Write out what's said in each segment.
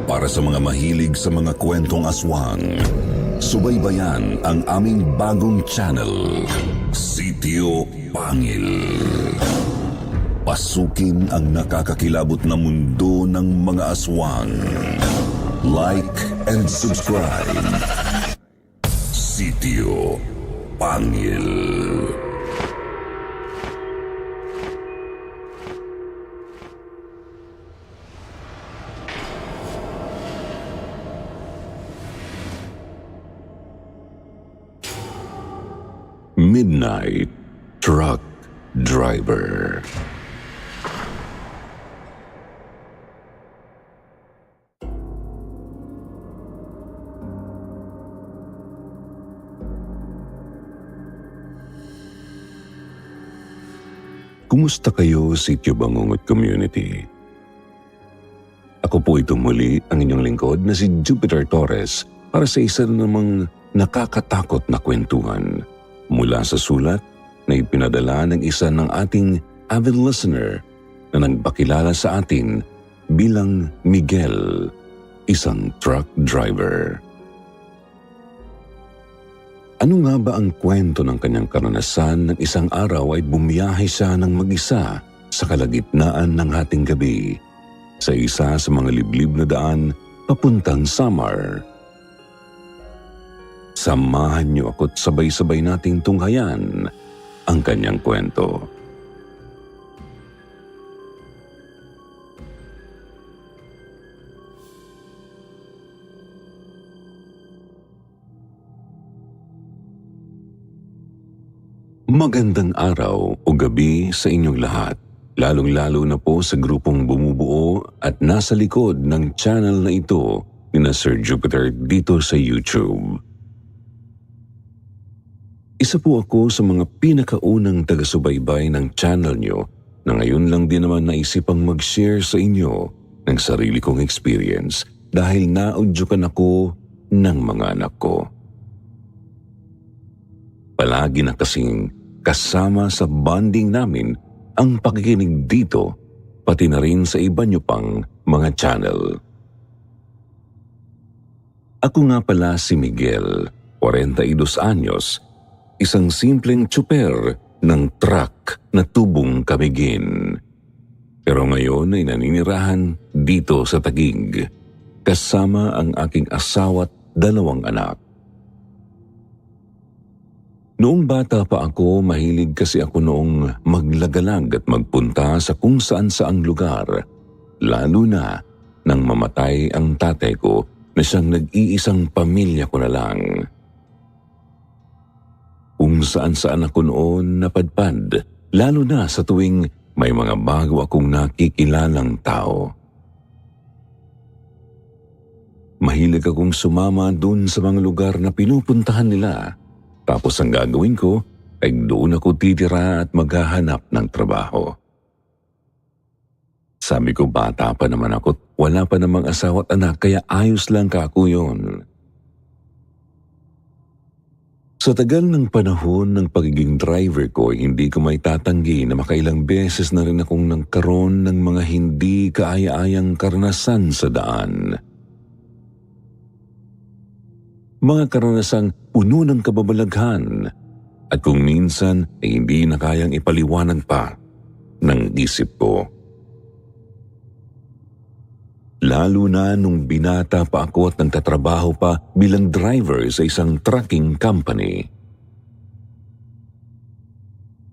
Para sa mga mahilig sa mga kwentong aswang, subaybayan ang aming bagong channel, Sitio Pangil. Pasukin ang nakakakilabot na mundo ng mga aswang. Like and subscribe. Sitio Pangil. Midnight Truck Driver. Kumusta kayo, Sitio Bangungot Community? Ako po itong muli ang inyong lingkod na si Jupiter Torres para sa isa namang nakakatakot na kwentuhan mula sa sulat na ipinadala ng isa ng ating avid listener na nagpakilala sa atin bilang Miguel, isang truck driver. Ano nga ba ang kwento ng kanyang karanasan ng isang araw ay bumiyahe siya ng mag-isa sa kalagitnaan ng hating gabi sa isa sa mga liblib na daan papuntang Samar? Samahan niyo ako't sabay-sabay nating tunghayan ang kanyang kwento. Magandang araw o gabi sa inyong lahat, lalong-lalo na po sa grupong bumubuo at nasa likod ng channel na ito ni Sir Jupiter dito sa YouTube. Isa po ako sa mga pinakaunang taga-subaybay ng channel nyo na ngayon lang din naman naisipang mag-share sa inyo ng sarili kong experience dahil naudyukan ako ng mga anak ko. Palagi na kasing kasama sa bonding namin ang pakikinig dito, pati na rin sa iba nyo pang mga channel. Ako nga pala si Miguel, 42 anyos, isang simpleng tsuper ng truck na tubong kamigin. Pero ngayon ay naninirahan dito sa Taguig, kasama ang aking asawa't 2 anak. Noong bata pa ako, mahilig kasi ako noong maglagalag at magpunta sa kung saan-saang lugar, lalo na nang mamatay ang tatay ko na siyang nag-iisang pamilya ko na lang. Kung saan-saan ako noon napadpad, lalo na sa tuwing may mga bago akong nakikilalang tao. Mahilig akong sumama dun sa mga lugar na pinupuntahan nila. Tapos ang gagawin ko ay doon ako titira at maghahanap ng trabaho. Sabi ko bata pa naman ako at wala pa namang asawa at anak kaya ayos lang kako yun. Sa tagal ng panahon ng pagiging driver ko, hindi ko may tatanggi na makailang beses na rin akong nagkaroon ng mga hindi kaaya-ayang karanasan sa daan. Mga karanasang puno ng kababalaghan at kung minsan ay hindi na kayang ipaliwanag pa ng isip ko. Lalo na nung binata pa ako at nagtatrabaho pa bilang driver sa isang trucking company.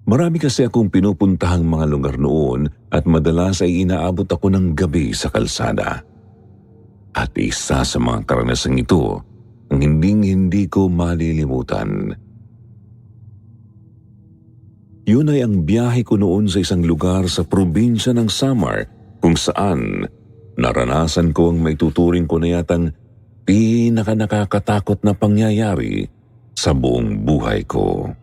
Marami kasi akong pinupuntahang mga lugar noon at madalas ay inaabot ako ng gabi sa kalsada. At isa sa mga karanasang ito ang hindi ko malilimutan. Yun ay ang biyahe ko noon sa isang lugar sa probinsya ng Samar kung saan naranasan ko ang maituturing ko na yatang pinaka-nakakatakot na pangyayari sa buong buhay ko.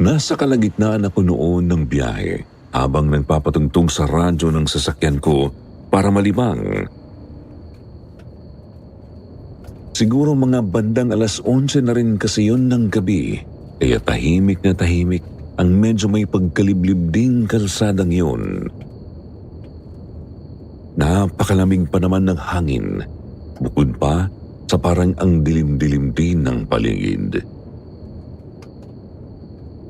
Nasa kalagitnaan ako noon ng biyahe habang nagpapatungtong sa radyo ng sasakyan ko para malibang. Siguro mga bandang 11:00 na rin kasi yun ng gabi, kaya tahimik ang medyo may pagkaliblib ding kalsadang yun. Napakalamig pa naman ng hangin, bukod pa sa parang ang dilim-dilim din ng paligid.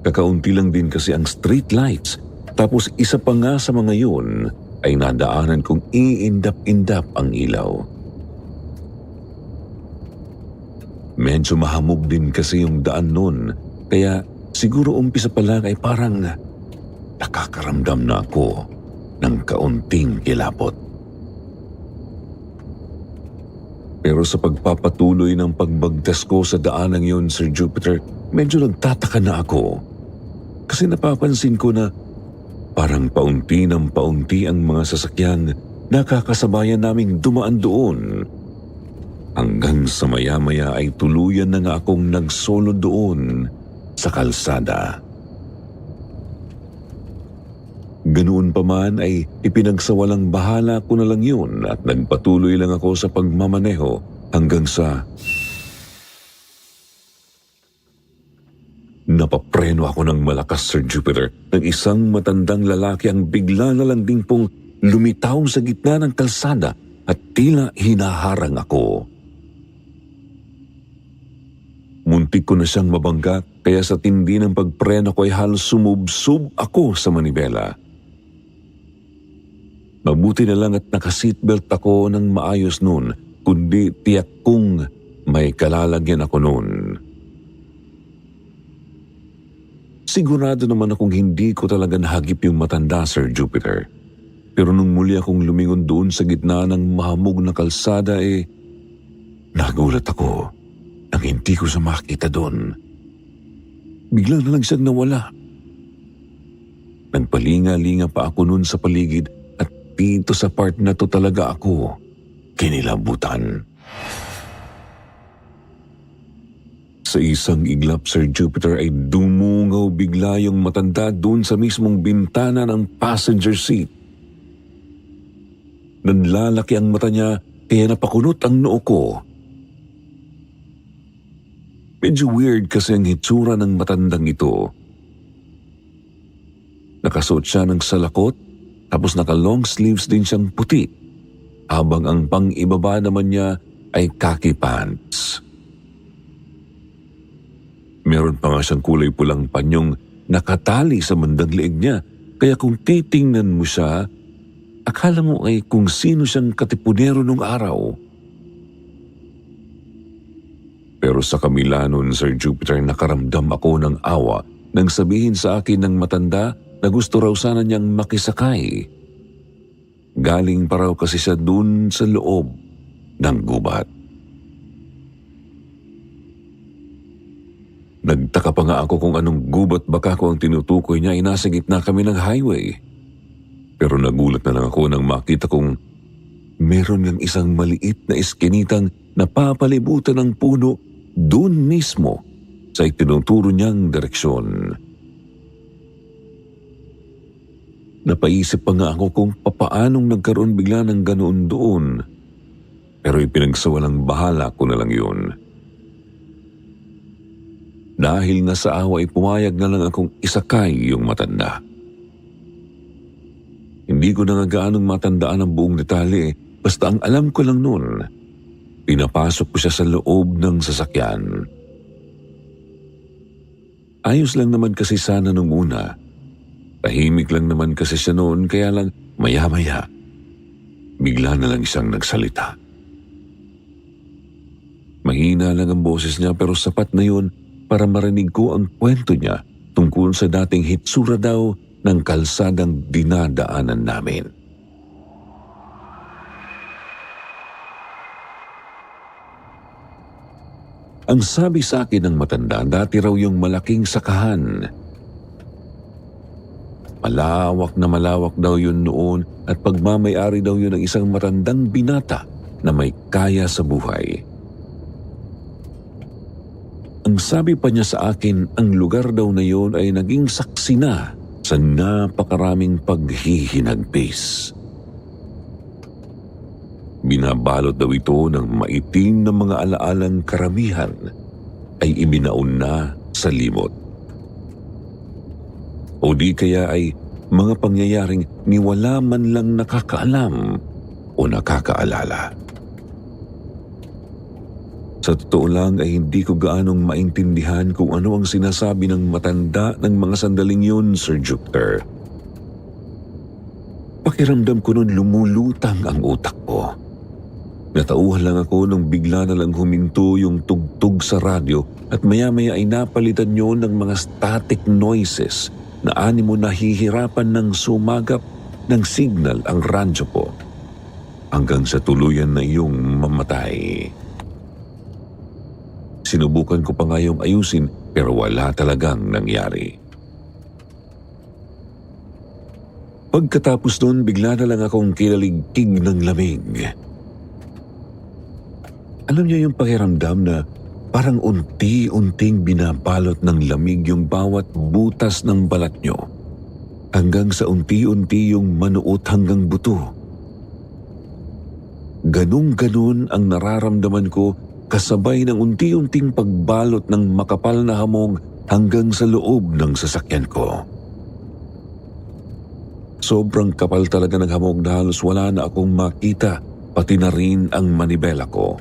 Kakaunti lang din kasi ang street lights, tapos isa pa nga sa mga yun ay nadaanan kong iindap-indap ang ilaw. Medyo mahamog din kasi yung daan nun, kaya siguro umpisa pa lang ay parang nakakaramdam na ako ng kaunting kilapot. Pero sa pagpapatuloy ng pagbagtas ko sa daanang yun, Sir Jupiter, medyo nagtataka na ako. Kasi napapansin ko na parang paunti ng paunti ang mga sasakyang nakakasabayan naming dumaan doon. Hanggang sa maya-maya ay tuluyan na nga akong nagsolo doon sa kalsada. Ganoon pa man ay ipinagsawalang bahala ko na lang yun at nagpatuloy lang ako sa pagmamaneho hanggang sa napapreno ako ng malakas, Sir Jupiter, ng isang matandang lalaki ang bigla na lang ding pong lumitaw sa gitna ng kalsada at tila hinaharang ako. Muntik ko na siyang mabangga kaya sa tindi ng pagpreno ko ay halos sumubsob ako sa manibela. Mabuti na lang at naka-seatbelt ako ng maayos noon, kundi tiyak kong may kalalagyan ako noon. Sigurado naman akong hindi ko talaga nahagip yung matanda, Sir Jupiter. Pero nung muli akong lumingon doon sa gitna ng mahamog na kalsada nagulat ako nang hindi ko siya makita doon. Bigla na lang siyang nawala. Nagpalinga-linga pa ako noon sa paligid at dito sa part na to talaga ako kinilabutan. Sa isang iglap, Sir Jupiter, ay dumungaw bigla yung matanda doon sa mismong bintana ng passenger seat. Nanlalaki ang mata niya kaya napakunot ang noo ko. Medyo weird kasi ang hitsura ng matandang ito. Nakasuot siya ng salakot tapos naka-long sleeves din siyang puti habang ang pang-ibaba naman niya ay khaki pants. Meron pa nga siyang kulay pulang panyong nakatali sa bandang leeg niya kaya kung titingnan mo siya, akala mo ay kung sino siyang katipunero nung araw. Pero sa kabila nun, Sir Jupiter, nakaramdam ako ng awa nang sabihin sa akin ng matanda na gusto raw sana niyang makisakay. Galing pa raw kasi siya dun sa loob ng gubat. Nagtaka pa nga ako kung anong gubat baka ko ang tinutukoy niya ay nasa gitna kami ng highway. Pero nagulat na lang ako nang makita kong meron ngang isang maliit na iskinitang napapalibutan ng puno doon mismo sa itinuturo niyang direksyon. Napaisip pa nga ako kung papaanong nagkaroon bigla ng ganoon doon. Pero ipinagsawalang bahala ko na lang yun. Dahil nga sa awa ay pumayag na lang akong isakay yung matanda. Hindi ko na nga gaanong matandaan ang buong detalye, basta ang alam ko lang noon, pinapasok ko siya sa loob ng sasakyan. Ayos lang naman kasi sana nung una. Tahimik lang naman kasi siya noon kaya lang maya-maya, bigla na lang siyang nagsalita. Mahina lang ang boses niya pero sapat na yun para marinig ko ang kwento niya tungkol sa dating hitsura daw ng kalsadang dinadaanan namin. Ang sabi sa akin ng matanda, dati raw yung malaking sakahan. Malawak daw yun noon at pagmamayari daw yun ng isang matandang binata na may kaya sa buhay. Ang sabi pa niya sa akin, ang lugar daw na yun ay naging saksi na sa napakaraming paghihinagpis. Binabalot daw ito ng maitim na mga alaalang karamihan ay ibinaon na sa limot. o di kaya ay mga pangyayaring ni wala man lang nakakaalam o nakakaalala. Sa totoo lang ay hindi ko gaanong maintindihan kung ano ang sinasabi ng matanda ng mga sandaling yun, Sir Jupiter. Pakiramdam ko nun lumulutang ang utak ko. Natauhan lang ako nung bigla na lang huminto yung tugtog sa radyo at maya-maya ay napalitan yun ng mga static noises na animo nahihirapan ng sumagap ng signal ang radyo ko hanggang sa tuluyan na iyong mamatay. Sinubukan ko pa nga yung ayusin pero wala talagang nangyari. Pagkatapos nun, bigla na lang akong kilaligtig ng lamig. Alam niyo yung pakiramdam na parang unti-unting binabalot ng lamig yung bawat butas ng balat niyo hanggang sa unti-unti yung manuot hanggang buto. Ganun-ganun ang nararamdaman ko kasabay ng unti-unting pagbalot ng makapal na hamog hanggang sa loob ng sasakyan ko. Sobrang kapal talaga ng hamog na halos wala na akong makita, pati na rin ang manibela ko.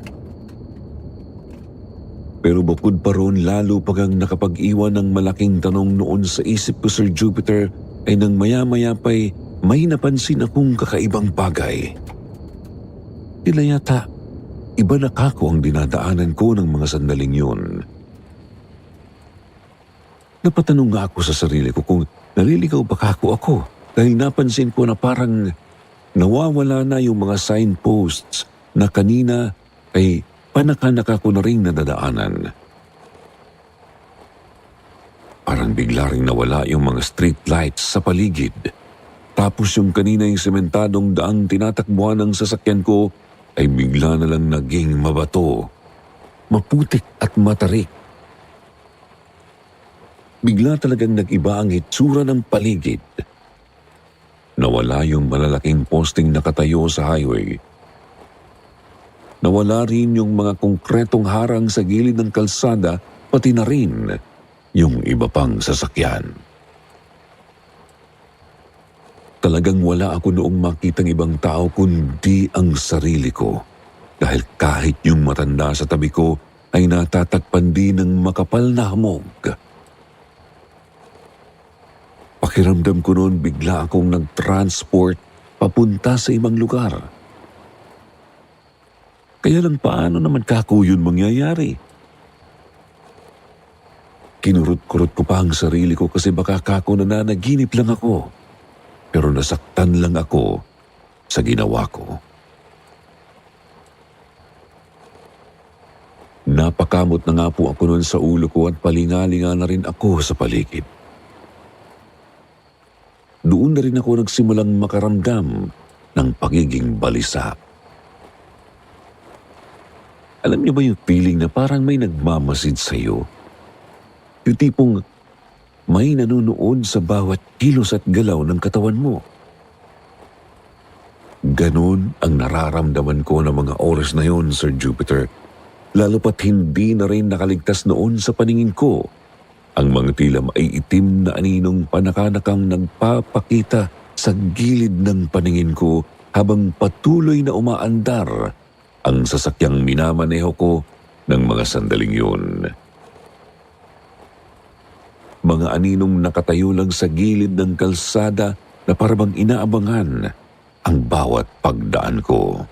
Pero bukod pa roon, lalo pagang nakapag-iwan ng malaking tanong noon sa isip ko, Sir Jupiter, ay nang maya-maya pa'y may napansin akong kakaibang bagay. Tila yata, iba na kako ang dinadaanan ko ng mga sandaling yun. Napatanong nga ako sa sarili ko kung naliligaw ba kako ako dahil napansin ko na parang nawawala na yung mga signposts na kanina ay panakanaka ko na rin nadadaanan. Parang bigla ring nawala yung mga street lights sa paligid. Tapos yung kanina yung sementadong daang tinatakbuhan ng sasakyan ko ay bigla na lang naging mabato, maputik at matarik. Bigla talagang nag-iba ang hitsura ng paligid. Nawala yung malalaking posting nakatayo sa highway. Nawala rin yung mga konkretong harang sa gilid ng kalsada, pati na rin yung iba pang sasakyan. Talagang wala ako noong makitang ibang tao kundi ang sarili ko. Dahil kahit yung matanda sa tabi ko ay natatakpan din ng makapal na hamog. Pakiramdam ko noon bigla akong nag-transport papunta sa ibang lugar. Kaya lang paano naman kako yun mangyayari? Kinurot-kurot ko pa ang sarili ko kasi baka kako nananaginip lang ako. Pero nasaktan lang ako sa ginawa ko. Napakamot na nga po ako noon sa ulo ko at palingalinga na rin ako sa paligid. Doon na rin ako nagsimulang makaramdam ng pagiging balisa. Alam niyo ba yung feeling na parang may nagmamasid sa iyo? Yung tipong may nanonood sa bawat kilos at galaw ng katawan mo. Ganon ang nararamdaman ko ng mga oras na yon, Sir Jupiter. Lalo pat hindi na rin nakaligtas noon sa paningin ko ang mga tila maiitim na aninong panakanakang nagpapakita sa gilid ng paningin ko habang patuloy na umaandar ang sasakyang minamaneho ko ng mga sandaling yun. Mga aninong nakatayo lang sa gilid ng kalsada na parang inaabangan ang bawat pagdaan ko.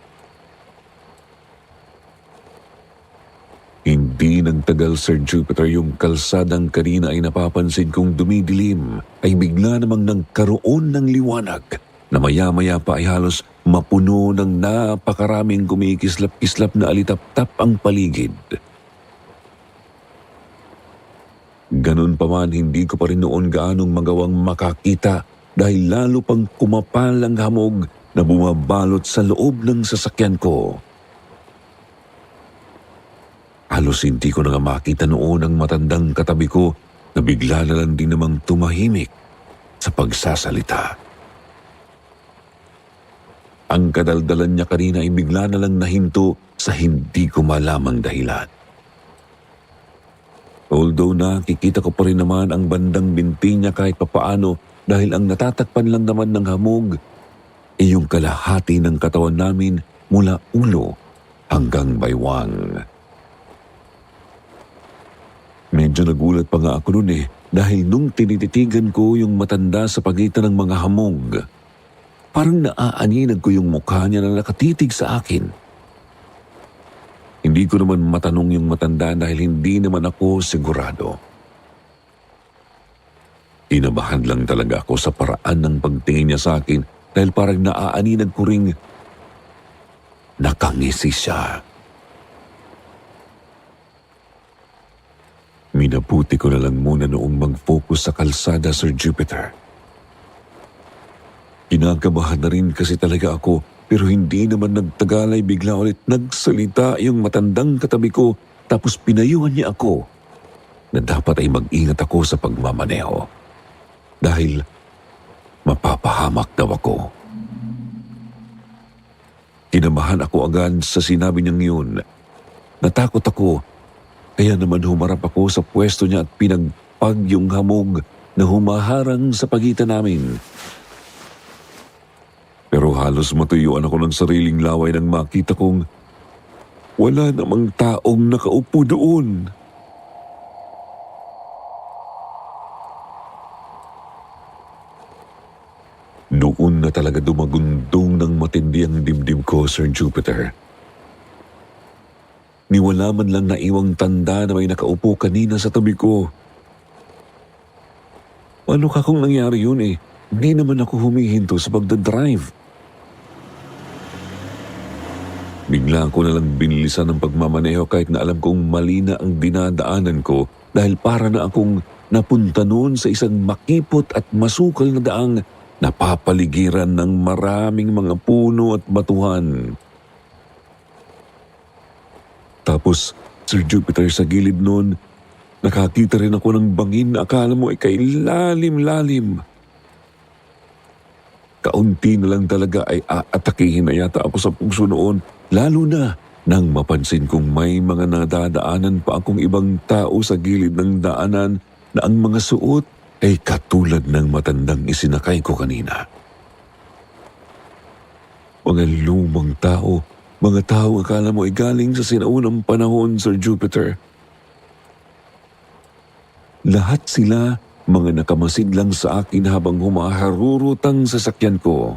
Hindi nagtagal, Sir Jupiter, yung kalsadang kanina ay napapansin kong dumidilim ay bigla namang nagkaroon ng liwanag na maya-maya pa ay halos mapuno ng napakaraming kumikislap-kislap na alitap-tap ang paligid. Ganun pa man, hindi ko pa rin noon gaanong magawang makakita dahil lalo pang kumapal ang hamog na bumabalot sa loob ng sasakyan ko. Halos hindi ko na nga makita noon ang matandang katabi ko na bigla na lang din namang tumahimik sa pagsasalita. Ang kadaldalan niya kanina ay bigla na lang nahinto sa hindi ko malamang dahilan. Although nakikita ko pa rin naman ang bandang binti niya kahit papaano dahil ang natatakpan lang naman ng hamog ay yung kalahati ng katawan namin mula ulo hanggang baywang. Medyo nagulat pa nga ako noon dahil nung tinititigan ko yung matanda sa pagitan ng mga hamog, parang naaaninag ko yung mukha niya na nakatitig sa akin. Hindi ko naman matanong yung matanda dahil hindi naman ako sigurado. Inabahan lang talaga ako sa paraan ng pagtingin niya sa akin dahil parang naaaninag ko ring nakangisi siya. Minabuti ko na lang muna noong mag-focus sa kalsada, Sir Jupiter. Kinakabahan na rin kasi talaga ako pero hindi naman nagtagal ay bigla ulit nagsalita yung matandang katabi ko tapos pinayuhan niya ako na dapat ay mag-ingat ako sa pagmamaneho dahil mapapahamak daw ako. Kinamahan ako agad sa sinabi niyang yun. Natakot ako kaya naman humarap ako sa pwesto niya at pinagpag yung hamog na humaharang sa pagitan namin. Pero halos matuyuan ako ng sariling laway nang makita kong wala namang taong nakaupo doon. Doon na talaga dumagundong ng matindi ang dibdib ko, Sir Jupiter. Niwala man lang naiwang tanda na may nakaupo kanina sa tabi ko. Ano ka kung nangyari yun Hindi naman ako humihinto sa pagdadrive. Bigla ko na lang binilisan ng pagmamaneho kahit na alam kong mali na ang dinadaanan ko dahil para na akong napunta noon sa isang makipot at masukal na daang napapaligiran ng maraming mga puno at batuhan. Tapos, Sir Jupiter, sa gilid noon, nakakita rin ako ng bangin na akala mo ay kay lalim-lalim. Kaunti na lang talaga ay aatakihin na yata ako sa puso noon, lalo na nang mapansin kong may mga nadadaanan pa akong ibang tao sa gilid ng daanan na ang mga suot ay katulad ng matandang isinakay ko kanina. Mga lumang tao, mga tao akala mo ay galing sa sinaunang panahon, Sir Jupiter. Lahat sila mga nakamasid lang sa akin habang humaharurutang sasakyan ko.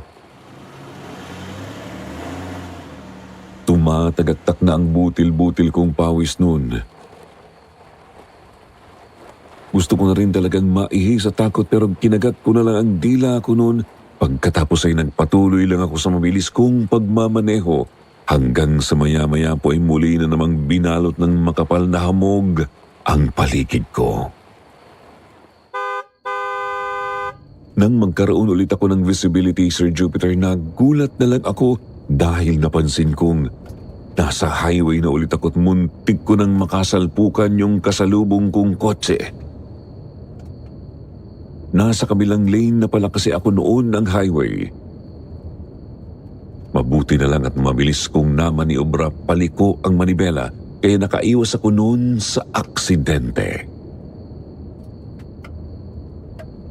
Tumatagaktak na ang butil-butil kong pawis noon. Gusto ko na rin talagang maihi sa takot pero kinagat ko na lang ang dila ko noon. Pagkatapos ay nagpatuloy lang ako sa mabilis kong pagmamaneho hanggang sa maya-maya po ay muli na namang binalot ng makapal na hamog ang paligid ko. Nang magkaroon ulit ako ng visibility, Sir Jupiter, nagulat na lang ako dahil napansin kong nasa highway na ulit ako at muntik ko nang makasalpukan yung kasalubong kong kotse. Nasa kabilang lane na pala kasi ako noon ng highway. Mabuti na lang at mabilis kong namaniobra paliko ang manibela kaya nakaiwas ako noon sa aksidente.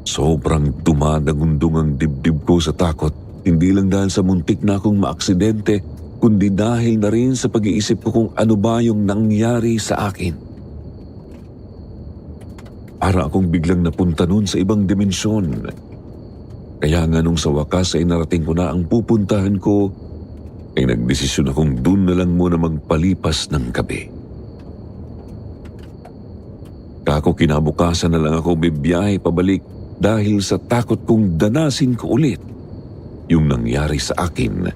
Sobrang dumadagundong ang dibdib ko sa takot, hindi lang dahil sa muntik na akong maaksidente, kundi dahil na rin sa pag-iisip ko kung ano ba yung nangyari sa akin. Para akong biglang napunta nun sa ibang dimensyon. Kaya nga nung sa wakas ay narating ko na ang pupuntahan ko, ay nagdesisyon akong dun na lang muna magpalipas ng gabi. Kako kinabukasan na lang ako bibiyahe pabalik dahil sa takot kong danasin ko ulit yung nangyari sa akin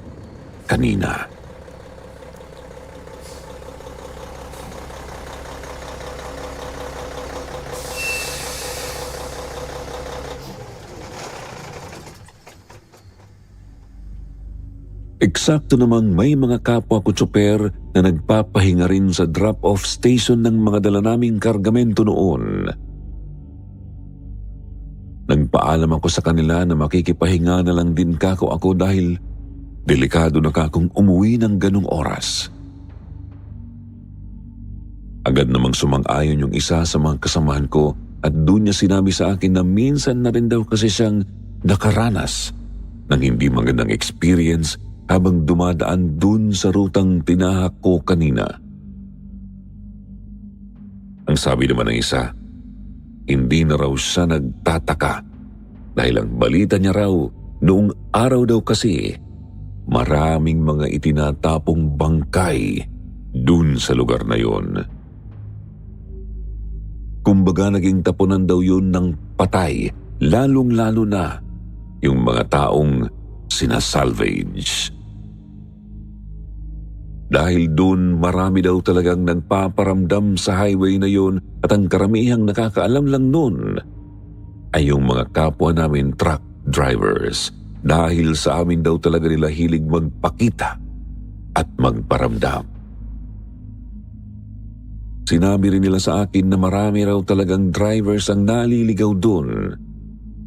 kanina. Eksakto namang may mga kapwa ko tsoper na nagpapahinga rin sa drop-off station ng mga dala naming kargamento noon. Nagpaalam ako sa kanila na makikipahinga na lang din kako ako dahil delikado na kakong umuwi ng ganong oras. Agad namang sumang-ayon yung isa sa mga kasamahan ko at doon niya sinabi sa akin na minsan na rin daw kasi siyang nakaranas ng hindi magandang experience habang dumadaan dun sa rutang tinahak ko kanina. Ang sabi naman ng isa, hindi na raw siya nagtataka dahil ang balita niya raw noong araw daw kasi maraming mga itinatapong bangkay dun sa lugar na yon. Kumbaga naging tapunan daw yun ng patay, lalong-lalo na yung mga taong sinasalvage. Dahil dun marami daw talagang nagpaparamdam sa highway na yun at ang karamihang nakakaalam lang nun ay yung mga kapwa namin truck drivers dahil sa amin daw talaga nila hilig magpakita at magparamdam. Sinabi rin nila sa akin na marami raw talagang drivers ang naliligaw dun.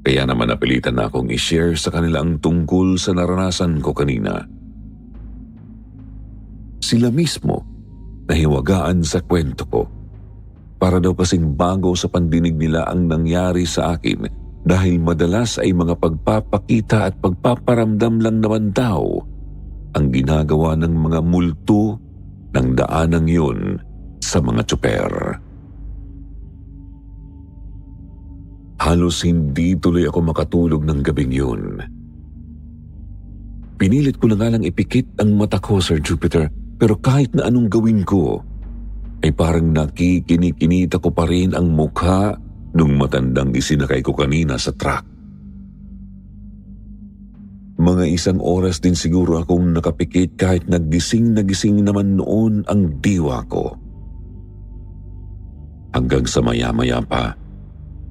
Kaya naman napilitan na akong i-share sa kanila ang tungkol sa naranasan ko kanina. Sila mismo nahiwagaan sa kwento ko. Para daw kasing bago sa pandinig nila ang nangyari sa akin dahil madalas ay mga pagpapakita at pagpaparamdam lang naman daw ang ginagawa ng mga multo ng daanang yun sa mga tsuper. Halos hindi tuloy ako makatulog ng gabing yun. Pinilit ko na nga lang ipikit ang mata ko, Sir Jupiter, pero kahit na anong gawin ko, ay parang nakikinikinita ko pa rin ang mukha nung matandang isinakay ko kanina sa truck. Mga isang oras din siguro akong nakapikit kahit nagising naman noon ang diwa ko. Hanggang sa maya-maya pa,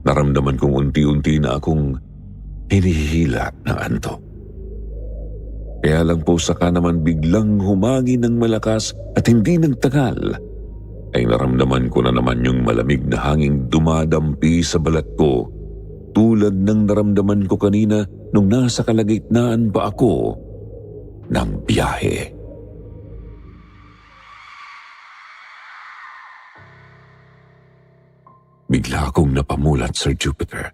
naramdaman kong unti-unti na akong hinihila ng antok. Kaya lang po saka naman biglang humangin ng malakas at hindi nagtagal, ay naramdaman ko na naman yung malamig na hanging dumadampi sa balat ko tulad ng naramdaman ko kanina nung nasa kalagitnaan pa ako ng biyahe. Bigla akong napamulat, Sir Jupiter.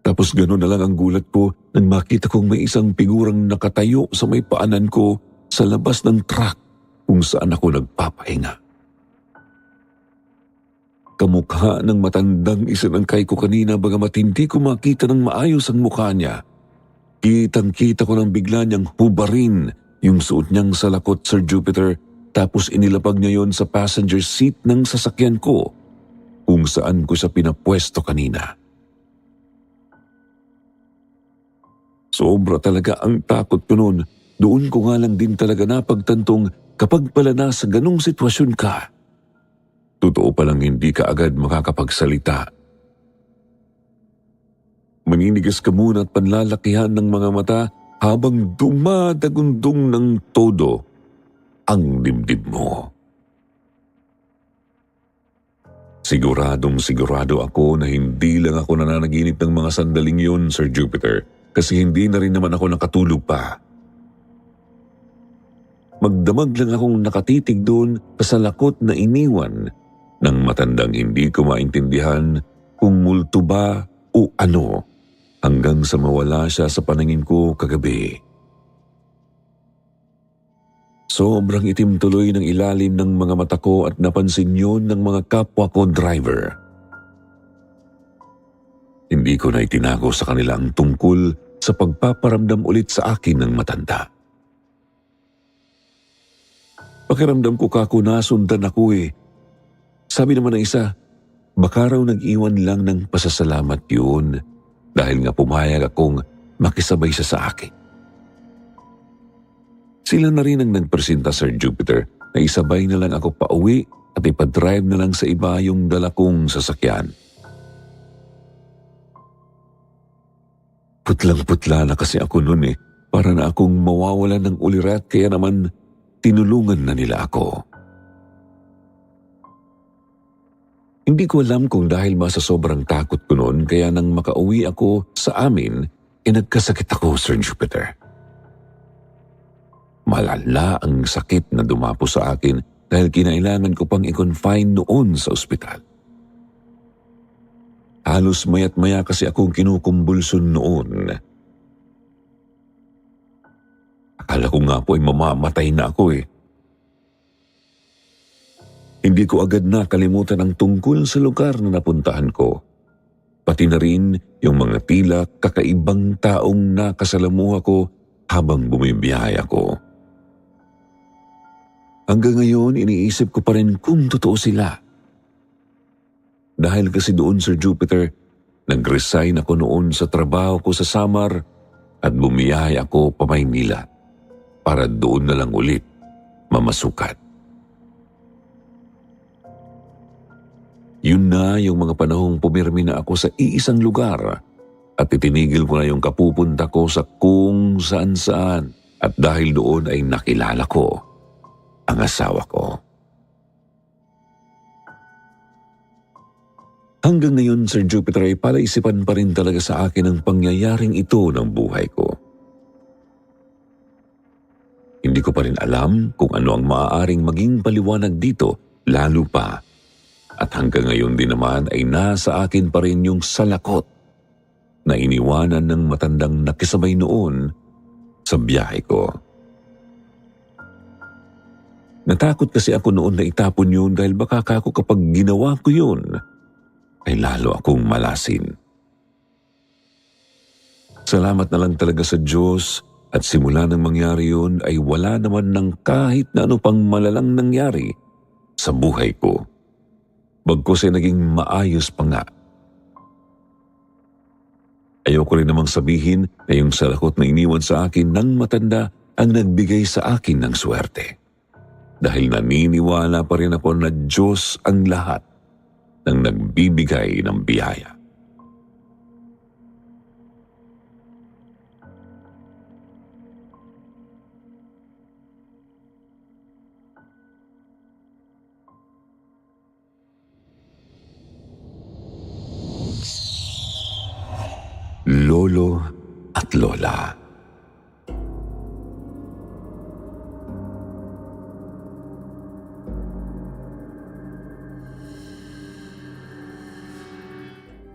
Tapos gano'n na lang ang gulat ko nang makita kong may isang figurang nakatayo sa may paanan ko sa labas ng truck kung saan ako nagpapahinga. Kamukha ng matandang isinangkay ko kanina bagamat hindi ko makita ng maayos ang mukha niya. Kitang-kita ko nang bigla niyang hubarin yung suot niyang salakot, Sir Jupiter, tapos inilapag niya yon sa passenger seat ng sasakyan ko kung saan ko siya pinapwesto kanina. Sobra talaga ang takot ko noon. Doon ko nga lang din talaga napagtantong kapag pala nasa ganung sitwasyon ka, totoo palang hindi ka agad makakapagsalita. Maninigas ka muna at panlalakihan ng mga mata habang dumadagundong ng todo ang dibdib mo. Sigurado ako na hindi lang ako nananaginip ng mga sandaling yun, Sir Jupiter, kasi hindi na rin naman ako nakatulog pa. Magdamag lang akong nakatitig doon sa salakot na iniwan ng matandang hindi ko maintindihan kung multo ba o ano hanggang sa mawala siya sa paningin ko kagabi. Sobrang itim tuloy ng ilalim ng mga mata ko at napansin yun ng mga kapwa ko driver. Hindi ko na itinago sa kanila ang tungkol sa pagpaparamdam ulit sa akin ng matanda. Pakiramdam ko kako nasundan ako eh. Sabi naman ng isa, baka raw nag-iwan lang ng pasasalamat yun dahil nga pumayag akong makisabay siya sa akin. Sila na rin ang nagpresenta, Sir Jupiter, na isabay na lang ako pauwi at ipadrive na lang sa iba yung dala kong sasakyan. Putlang-putla na kasi ako noon eh, para na akong mawawalan ng ulirat kaya naman tinulungan na nila ako. Hindi ko alam kung dahil ba sa sobrang takot ko noon kaya nang makauwi ako sa amin, nagkasakit ako, Sir Jupiter. Malala ang sakit na dumapo sa akin dahil kinailangan ko pang i-confine noon sa ospital. Halos maya't maya kasi akong kinukumbulsyon noon. Akala ko nga po ay mamamatay na ako eh. Hindi ko agad nakalimutan ang tungkol sa lugar na napuntahan ko. Pati na rin yung mga tila kakaibang taong nakasalamuha ko habang bumibiyahe ako. Hanggang ngayon, iniisip ko pa rin kung totoo sila. Dahil kasi doon, Sir Jupiter, nag-resign ako noon sa trabaho ko sa Samar at bumiyahe ako pa Maynila para doon na lang ulit mamasukat. Yun na yung mga panahong pumirmi na ako sa iisang lugar at itinigil ko na yung kapupunta ko sa kung saan-saan at dahil doon ay nakilala ko ang asawa ko. Hanggang ngayon, Sir Jupiter, ay palaisipan pa rin talaga sa akin ang pangyayaring ito ng buhay ko. Hindi ko pa rin alam kung ano ang maaaring maging paliwanag dito, lalo pa. At hanggang ngayon din naman ay nasa akin pa rin yung salakot na iniwanan ng matandang nakisabay noon sa biyahe ko. Natakot kasi ako noon na itapon yun dahil baka ako kapag ginawa ko yun, ay lalo akong malasin. Salamat na lang talaga sa Diyos at simula nang mangyari yun ay wala naman ng kahit na ano pang malalang nangyari sa buhay ko. Bagkus ay naging maayos pa nga. Ayoko rin namang sabihin na yung salakot na iniwan sa akin ng matanda ang nagbigay sa akin ng swerte. Dahil naniniwala pa rin ako na Diyos ang lahat ng nagbibigay ng biyaya. Lolo at Lola.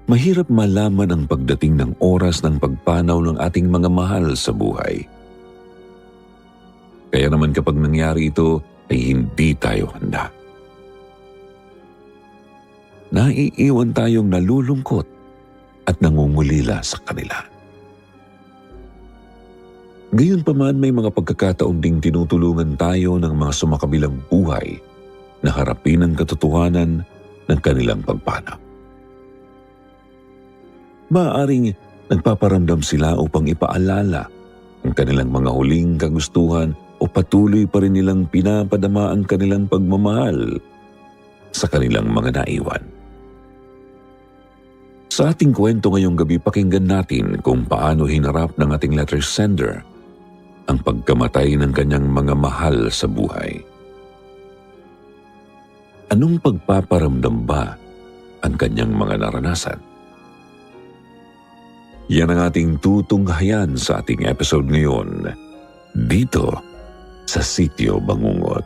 Mahirap malaman ang pagdating ng oras ng pagpanaw ng ating mga mahal sa buhay. Kaya naman kapag nangyari ito ay hindi tayo handa. Naiiwan tayong nalulungkot at nangungulila sa kanila. Gayunpaman may mga pagkakataon ding tinutulungan tayo ng mga sumakabilang buhay na harapin ang katotohanan ng kanilang pagpanaw. Maaaring nagpaparamdam sila upang ipaalala ang kanilang mga huling kagustuhan o patuloy pa rin nilang pinapadama ang kanilang pagmamahal sa kanilang mga naiwan. Sa ating kwento ngayong gabi, pakinggan natin kung paano hinarap ng ating letter sender ang pagkamatay ng kanyang mga mahal sa buhay. Anong pagpaparamdam ba ang kanyang mga naranasan? Yan ang ating tutunghayan sa ating episode ngayon, dito sa Sitio Bangungot.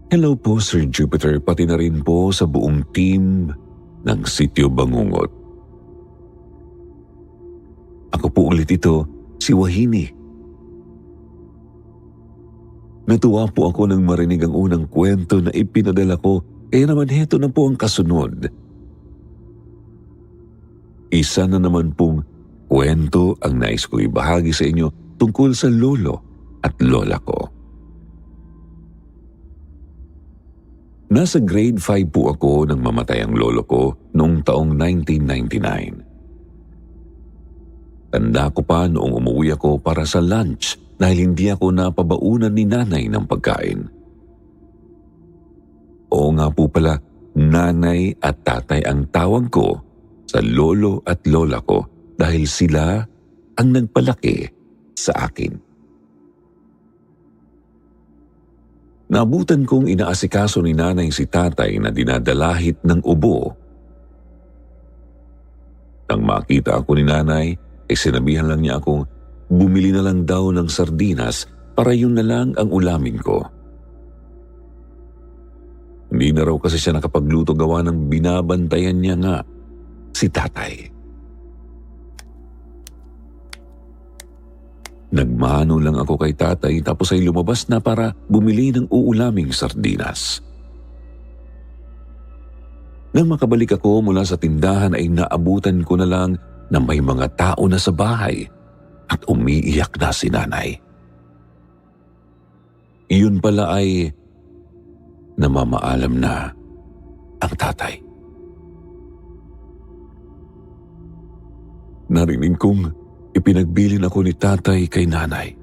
Hello po, Sir Jupiter, pati na rin po sa buong team ng Sitio Bangungot. Ako po ulit ito, si Wahini. Natuwa po ako nang marinig ang unang kwento na ipinadala ko, kaya naman heto na po ang kasunod. Isa na naman pong kwento ang nais ko ibahagi sa inyo tungkol sa lolo at lola ko. Nasa grade 5 po ako nang mamatay ang lolo ko noong taong 1999. Tanda ko pa noong umuwi ako para sa lunch dahil hindi ako napabaunan ni nanay ng pagkain. Oo nga po pala, nanay at tatay ang tawag ko sa lolo at lola ko dahil sila ang nagpalaki sa akin. Naabutan kong inaasikaso ni nanay si tatay na dinadalahit ng ubo. Nang makita ako ni nanay, ay sinabihan lang niya akong bumili na lang daw ng sardinas para yun na lang ang ulamin ko. Hindi na raw kasi siya nakapagluto gawa ng binabantayan niya nga si tatay. Nagmano lang ako kay tatay tapos ay lumabas na para bumili ng uulaming sardinas. Nang makabalik ako mula sa tindahan ay naabutan ko na lang na may mga tao na sa bahay at umiiyak na si nanay. Iyon pala ay namamaalam na ang tatay. Narinig kong ipinagbilin ako ni tatay kay nanay.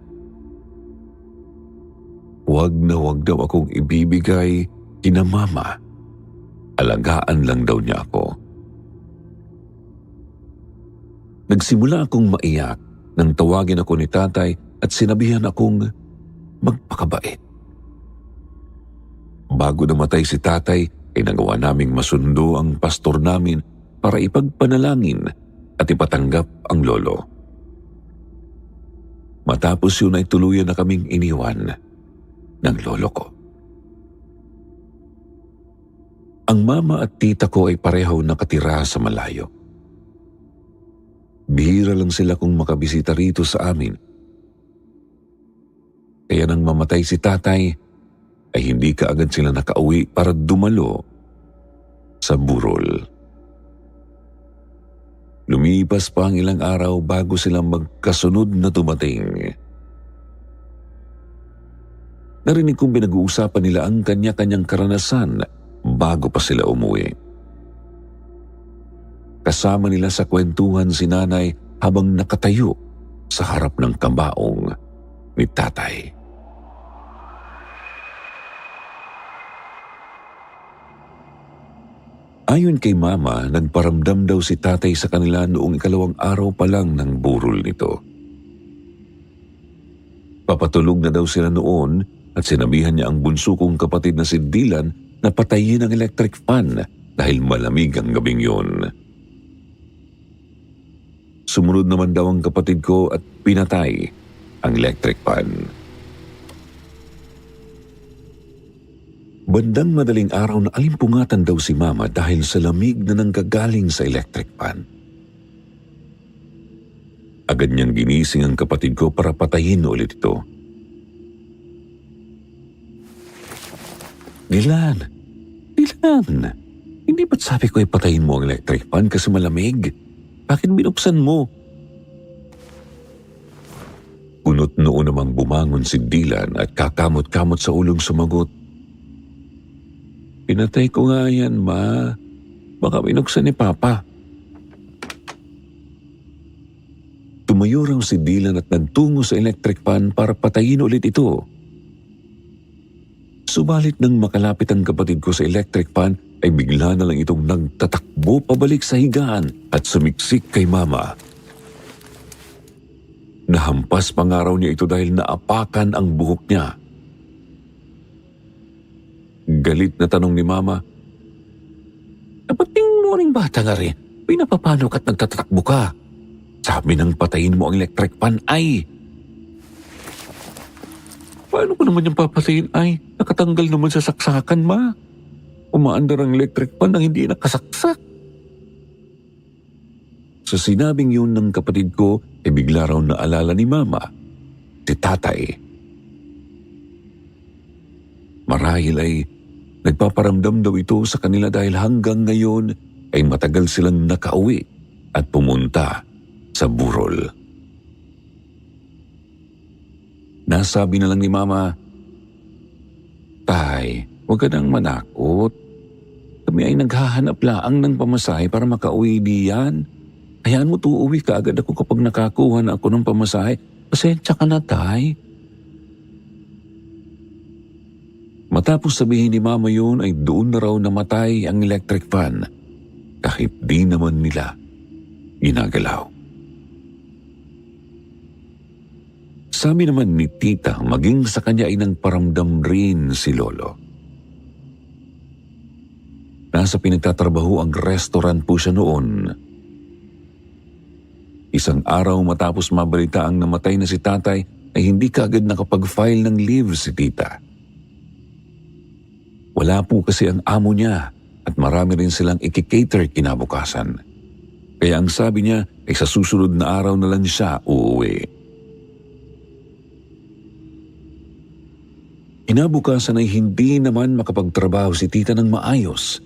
Huwag na huwag daw akong ibibigay kina mama. Alagaan lang daw niya ako. Nagsimula akong maiyak nang tawagin ako ni tatay at sinabihan akong magpakabait. Bago namatay si tatay, ay nagawa naming masundo ang pastor namin para ipagpanalangin at ipatanggap ang lolo. Matapos yun ay tuluyan na kaming iniwan ng lolo ko. Ang mama at tita ko ay pareho nakatira sa malayo. Bihira lang sila kung makabisita rito sa amin. Kaya nang mamatay si tatay, ay hindi kaagad sila nakauwi para dumalo sa burol. Lumipas pa ang ilang araw bago sila magkasunod na dumating. Narinig kong pinag-uusapan nila ang kanya-kanyang karanasan bago pa sila umuwi. Kasama nila sa kwentuhan si nanay habang nakatayo sa harap ng kabaong ni tatay. Ayon kay mama, nagparamdam daw si tatay sa kanila noong ikalawang araw pa lang ng burol nito. Papatulog na daw sila noon at sinabihan niya ang bunso kong kapatid na si Dylan na patayin ang electric fan dahil malamig ang gabing yun. Sumunod naman daw ang kapatid ko at pinatay ang electric fan. Bandang madaling araw na alimpungatan daw si mama dahil sa lamig na nanggagaling sa electric fan. Agad niyang ginising ang kapatid ko para patayin ulit ito. Dylan! Hindi ba't sabi ko ay patayin mo ang electric fan kasi malamig? Bakit binuksan mo? Kunot noon namang bumangon si Dylan at kakamot-kamot sa ulong sumagot, "Pinatay ko nga yan, ma. Baka binuksan ni Papa." Tumayo raw si Dylan at nagtungo sa electric fan para patayin ulit ito. Subalit nang makalapit ang kapatid ko sa electric fan, ay bigla na lang itong nagtatakbo pabalik sa higaan at sumiksik kay mama. Nahampas pa nga raw niya ito dahil naapakan ang buhok niya. Galit na tanong ni mama, "Napating mo ring bata nga rin, pinapapano ka't nagtatakbo ka? Sabi nang patayin mo ang electric fan ay..." "Paano ko naman yung papatayin ay? Nakatanggal naman sa saksakan, ma. Umaandar ang electric fan nang hindi nakasaksak." Sa sinabing yun ng kapatid ko, ay bigla raw naalala ni mama si tatay. Marahil ay nagpaparamdam daw ito sa kanila dahil hanggang ngayon ay matagal silang nakauwi at pumunta sa burol. Nasabi na lang ni mama, "Tay, huwag ka nang manakot. Kami ay naghahanap laang ng pamasahe para makauwi diyan. Hayaan mo uuwi ka agad ako kapag nakakuha na ako ng pamasahe. Pasensya ka na, tay." Matapos sabihin ni mama yun ay doon na raw namatay ang electric fan kahit di naman nila ginagalaw. Sabi naman ni tita, maging sa kanya ay nagparamdam rin si lolo. Nasa pinagtatrabaho ang restaurant po siya noon. Isang araw matapos mabalita ang namatay na si tatay ay hindi kaagad nakapag-file ng leave si tita. Wala po kasi ang amo niya at marami rin silang ikikater kinabukasan. Kaya ang sabi niya ay sa susunod na araw na lang siya uuwi. Kinabukasan ay hindi naman makapagtrabaho si tita ng maayos.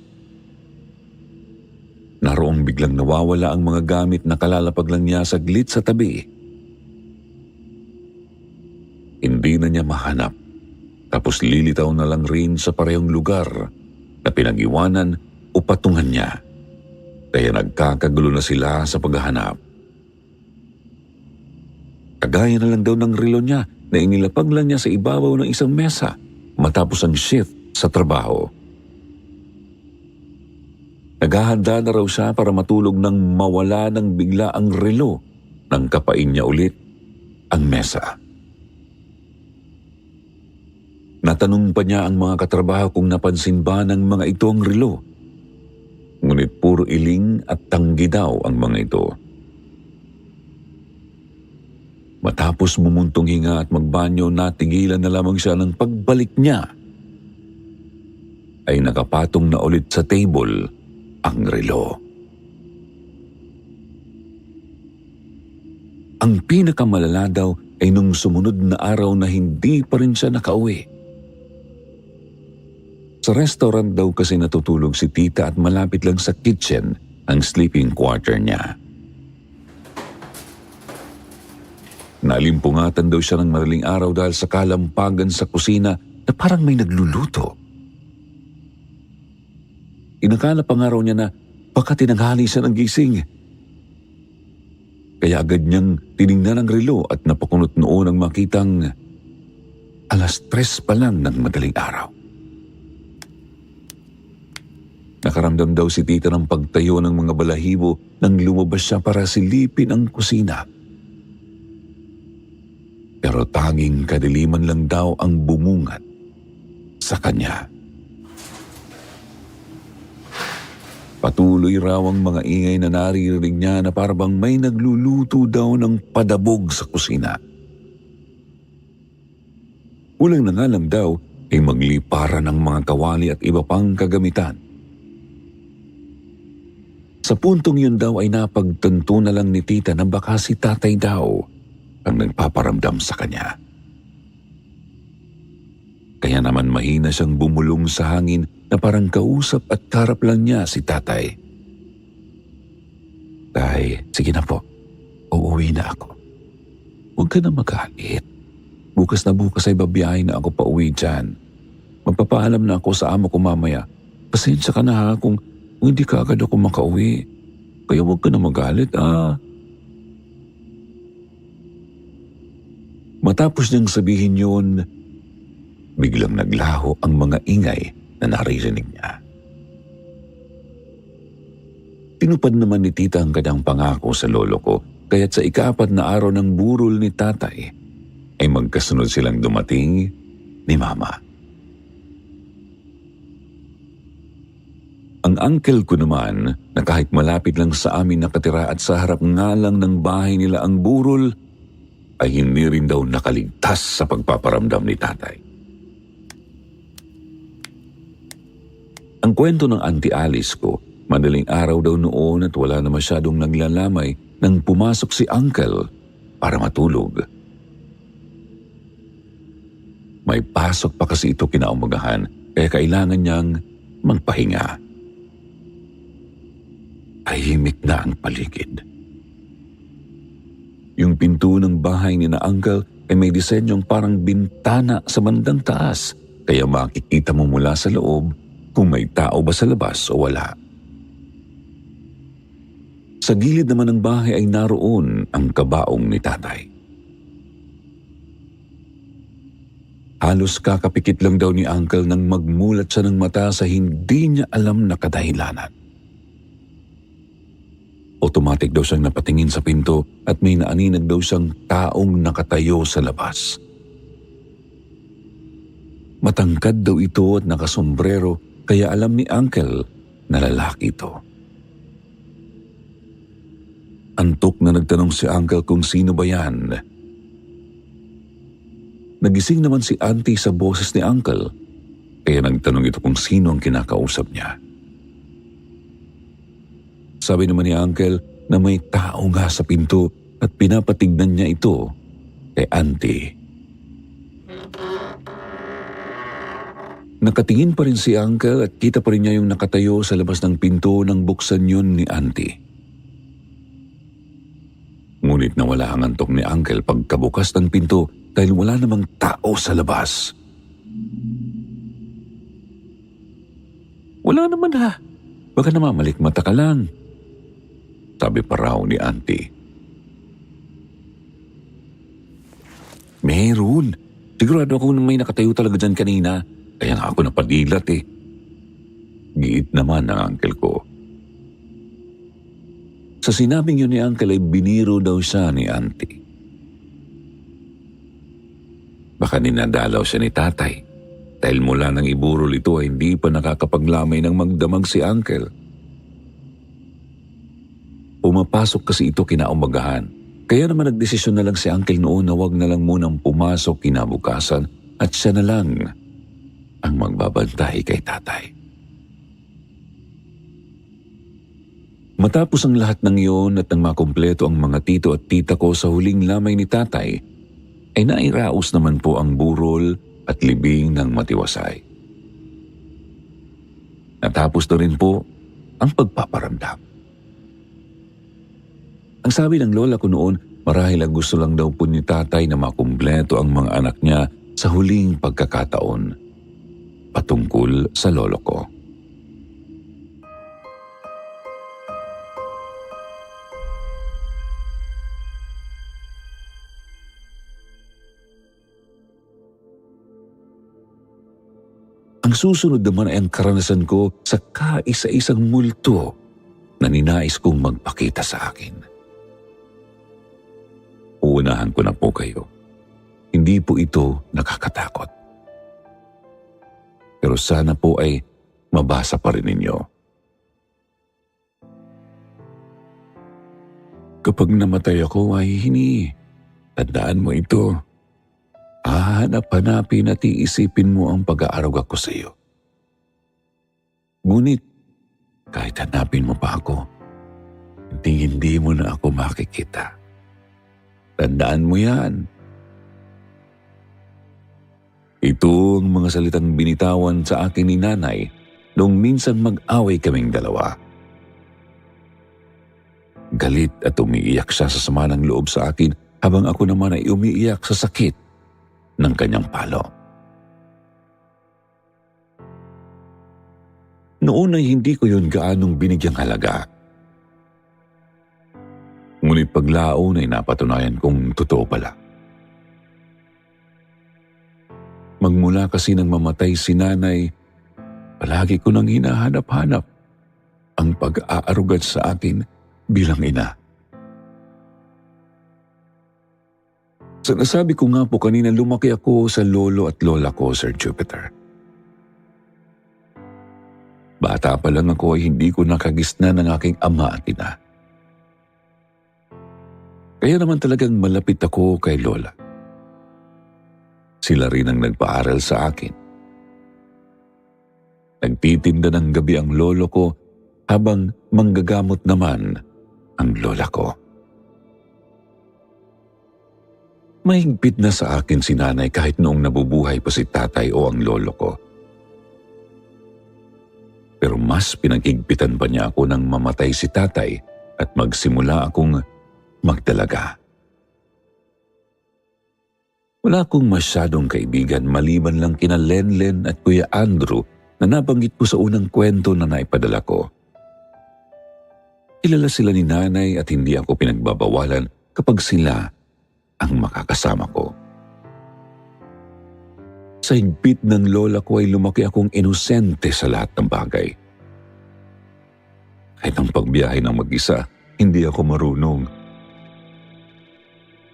Naroong biglang nawawala ang mga gamit na kalalapag lang niya saglit sa tabi. Hindi na niya mahanap, tapos lilitaw na lang rin sa parehong lugar na pinag-iwanan o patungan niya. Kaya nagkakagulo na sila sa paghahanap. Kagaya na lang daw ng relo niya na inilapag lang niya sa ibabaw ng isang mesa matapos ang shift sa trabaho. Naghahanda na raw siya para matulog nang mawala ng bigla ang relo nang kapain niya ulit ang mesa. Natanong pa niya ang mga katrabaho kung napansin ba ng mga ito ang relo. Ngunit puro iling at tanggi daw ang mga ito. Matapos bumuntong hinga at magbanyo, natigilan na lamang siya ng pagbalik niya ay nakapatong na ulit sa table ang relo. Ang pinakamalala daw ay nung sumunod na araw na hindi pa rin siya nakauwi. Sa restaurant daw kasi natutulog si tita at malapit lang sa kitchen ang sleeping quarter niya. Nalimpungatan daw siya ng madaling araw dahil sa kalampagan sa kusina na parang may nagluluto. Inakala pa nga raw niya na baka tinanghali siya ng gising. Kaya agad niyang tiningnan ang relo at napakunot noon ang makitang 3:00 pa lang ng madaling araw. Nakaramdam daw si tita ng pagtayo ng mga balahibo nang lumabas siya para silipin ang kusina. Pero tanging kadiliman lang daw ang bumungat sa kanya. Patuloy raw ang mga ingay na naririnig niya na parang may nagluluto daw ng padabog sa kusina. Kulang na nga lang daw ay magliparan ng mga kawali at iba pang kagamitan. Sa puntong yun daw ay napagtanto na lang ni tita na baka si tatay daw ang nagpaparamdam sa kanya. Kaya naman mahina siyang bumulong sa hangin na parang kausap at karap lang niya si tatay. Tay, sige na po. Uuwi na ako. Huwag ka na magalit. Bukas na bukas ay babiyahin na ako pa uwi dyan. Magpapaalam na ako sa amo ko mamaya. Pasensya ka na ha kung hindi ka agad ako makauwi. Kaya huwag ka na magalit Matapos niyang sabihin yun, biglang naglaho ang mga ingay na naririnig niya. Tinupad naman ni tita ang kanyang pangako sa lolo ko, kaya't sa ika-4 na araw ng burol ni tatay, ay magkasunod silang dumating ni mama. Ang uncle ko naman, na kahit malapit lang sa amin nakatira at sa harap nga lang ng bahay nila ang burol, ay hindi rin daw nakaligtas sa pagpaparamdam ni tatay. Ang kwento ng Auntie Alice ko, madaling araw daw noon at wala na masyadong naglalamay nang pumasok si uncle para matulog. May pasok pa kasi ito kinaumagahan kaya kailangan niyang magpahinga. Tahimik na ang paligid. Yung pinto ng bahay ni na uncle ay may disenyong parang bintana sa bandang taas kaya makikita mo mula sa loob kung may tao ba sa labas o wala. Sa gilid naman ng bahay ay naroon ang kabaong ni tatay. Halos kakapikit lang daw ni uncle nang magmulat siya ng mata sa hindi niya alam na kadahilanan. O Automatic daw siyang napatingin sa pinto at may naaninag daw siyang taong nakatayo sa labas. Matangkad daw ito at nakasombrero kaya alam ni Uncle na lalaki ito. Antok na nagtanong si Uncle kung sino ba yan. Nagising naman si Auntie sa boses ni Uncle kaya nagtanong ito kung sino ang kinakausap niya. Sabi naman ni Uncle na may tao nga sa pinto at pinapatignan niya ito kay Auntie. Nakatingin pa rin si Uncle at kita pa rin niya yung nakatayo sa labas ng pinto nang buksan yun ni Auntie. Ngunit nawala ang antok ni Uncle pagkabukas ng pinto dahil wala namang tao sa labas. Wala naman ha. Baka namamalikmata ka lang. Sabi pa raw ni Auntie. Meron. Sigurado ako na may nakatayo talaga dyan kanina. Kaya nga ako napadilat eh. Giit naman ang uncle ko. Sa sinabing yun ni Uncle ay biniro daw siya ni Auntie. Baka ninadalaw siya ni Tatay dahil mula nang iburol ito ay hindi pa nakakapaglamay ng magdamag si Uncle. Pumapasok kasi ito kinaumagahan. Kaya naman nagdesisyon na lang si Uncle noon na wag na lang munang pumasok kinabukasan at siya na lang ang magbabantay kay Tatay. Matapos ang lahat ng iyon at nang makumpleto ang mga tito at tita ko sa huling lamay ni Tatay, ay nairaos naman po ang burol at libing ng matiwasay. Natapos na rin po ang pagpaparamdam. Ang sabi ng lola ko noon, marahil ang gusto lang daw po ni Tatay na makumpleto ang mga anak niya sa huling pagkakataon patungkol sa lolo ko. Ang susunod naman ay ang karanasan ko sa kaisa-isang multo na ninais kong magpakita sa akin. Uunahan ko na po kayo. Hindi po ito nakakatakot. Pero sana po ay mabasa pa rin ninyo. Kapag namatay ako ay tandaan mo ito. Hahanap-hanapin at iisipin mo ang pag-aarog ako sa iyo. Ngunit, kahit hanapin mo pa ako, hindi mo na ako makikita. Tandaan mo yan. Ito ang mga salitang binitawan sa akin ni Nanay noong minsan mag-away kaming dalawa. Galit at umiiyak siya sa sama ng loob sa akin habang ako naman ay umiiyak sa sakit ng kanyang palo. Noon ay hindi ko yun gaanong binigyang halaga. Ngunit paglaon ay napatunayan kong totoo pala. Magmula kasi nang mamatay si Nanay, palagi ko nang hinahanap-hanap ang pag-aarugat sa akin bilang ina. Sa nasabi ko nga po kanina, lumaki ako sa lolo at lola ko, Sir Jupiter. Bata pa lang ako ay hindi ko nakagisnan ng aking ama at ina. Kaya naman talagang malapit ako kay lola. Sila rin ang nagpaaral sa akin. Nagtitinda ng gabi ang lolo ko habang manggagamot naman ang lola ko. Mahigpit na sa akin si Nanay kahit noong nabubuhay pa si Tatay o ang lolo ko. Pero mas pinag-higpitan pa niya ako nang mamatay si Tatay at magsimula akong magdalaga. Wala akong masyadong kaibigan maliban lang kina Lenlen at Kuya Andrew na nabanggit ko sa unang kwento na naipadala ko. Kilala sila ni Nanay at hindi ako pinagbabawalan kapag sila ang makakasama ko. Sa higpit ng lola ko ay lumaki akong inosente sa lahat ng bagay. Kahit ang pagbiyahe ng mag-isa hindi ako marunong.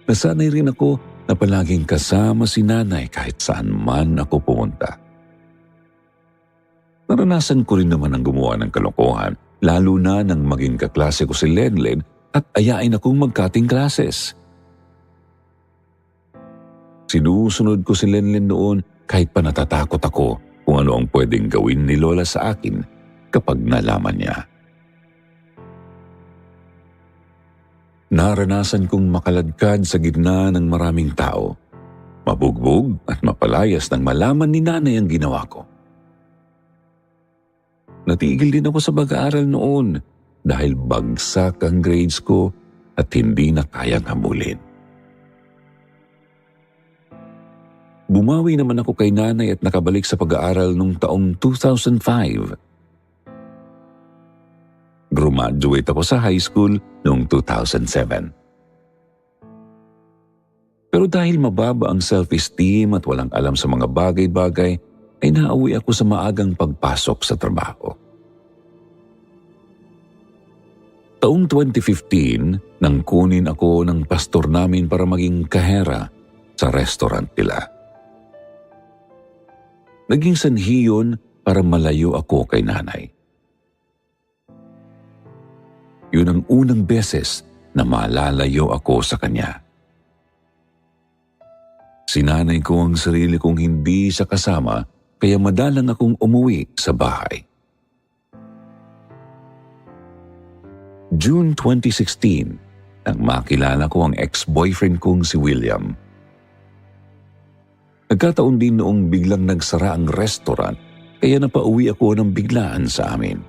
Nasanay rin ako na palaging kasama si nanay kahit saan man ako pumunta. Naranasan ko rin naman ang gumawa ng kalokohan, lalo na nang maging kaklase ko si Lenlen at ayain akong mag-cutting classes. Sinusunod ko si Lenlen noon kahit pa natatakot ako kung ano ang pwedeng gawin ni Lola sa akin kapag nalaman niya. Naranasan kong makaladkad sa gitna ng maraming tao, mabugbog at mapalayas nang malaman ni nanay ang ginawa ko. Natigil din ako sa pag-aaral noon dahil bagsak ang grades ko at hindi na kayang habulin. Bumawi naman ako kay nanay at nakabalik sa pag-aaral noong taong 2005. Graduate ako sa high school noong 2007. Pero dahil mababa ang self-esteem at walang alam sa mga bagay-bagay, ay nauwi ako sa maagang pagpasok sa trabaho. Taong 2015, nang kunin ako ng pastor namin para maging kahera sa restaurant nila. Naging sanhi yun para malayo ako kay nanay. Yun ang unang beses na malalayo ako sa kanya. Sinanay ko ang sarili kong hindi siya kasama kaya madalang akong umuwi sa bahay. June 2016, nang makilala ko ang ex-boyfriend kong si William. Nagkataon din noong biglang nagsara ang restaurant kaya napauwi ako ng biglaan sa amin.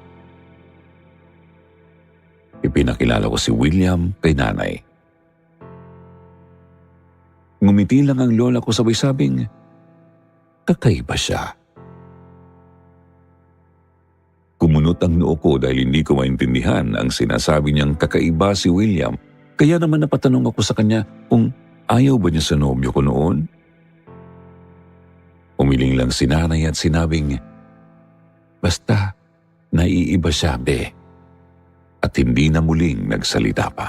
Ipinakilala ko si William kay nanay. Ngumiti lang ang lola ko sabay sabing, kakaiba siya. Kumunot ang noo ko dahil hindi ko maintindihan ang sinasabi niyang kakaiba si William, kaya naman napatanong ako sa kanya kung ayaw ba niya sa nobyo ko noon. Umiling lang si nanay at sinabing, basta naiiba siya, be. At hindi na muling nagsalita pa.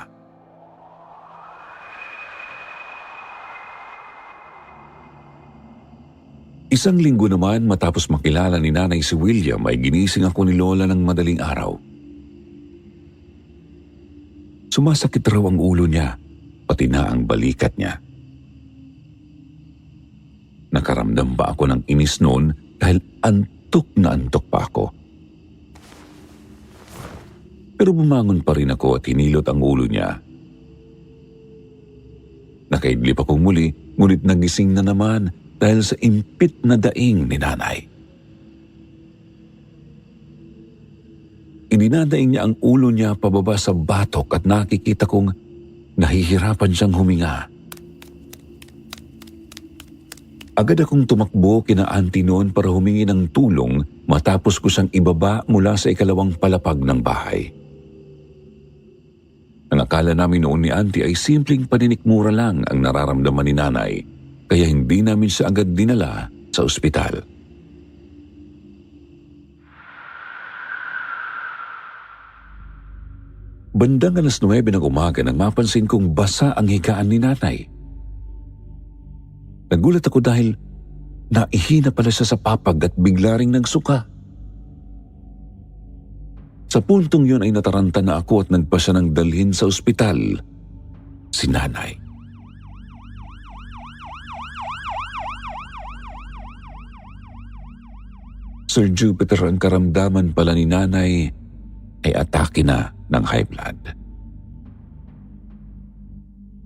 Isang linggo naman matapos makilala ni nanay si William ay ginising ako ni Lola ng madaling araw. Sumasakit raw ang ulo niya, pati na ang balikat niya. Nakaramdam ba ako ng inis noon dahil antok na antok pa ako. Pero bumangon pa rin ako at hinilot ang ulo niya. Nakaidlip akong muli, ngunit nagising na naman dahil sa impit na daing ni nanay. Idinadaing niya ang ulo niya pababa sa batok at nakikita kong nahihirapan siyang huminga. Agad akong tumakbo kina auntie noon para humingi ng tulong matapos ko siyang ibaba mula sa ikalawang palapag ng bahay. Ang akala namin noon ni auntie ay simpleng paninikmura lang ang nararamdaman ni nanay, kaya hindi namin siya agad dinala sa ospital. Bandang 9:00 ng umaga nang mapansin kong basa ang higaan ni nanay. Nagulat ako dahil naihina pala siya sa papag at bigla ring nagsuka. Sa puntong yun ay nataranta na ako at nagpa siya ng dalhin sa ospital, si nanay. Sir Jupiter, ang karamdaman pala ni nanay ay atake na ng high blood.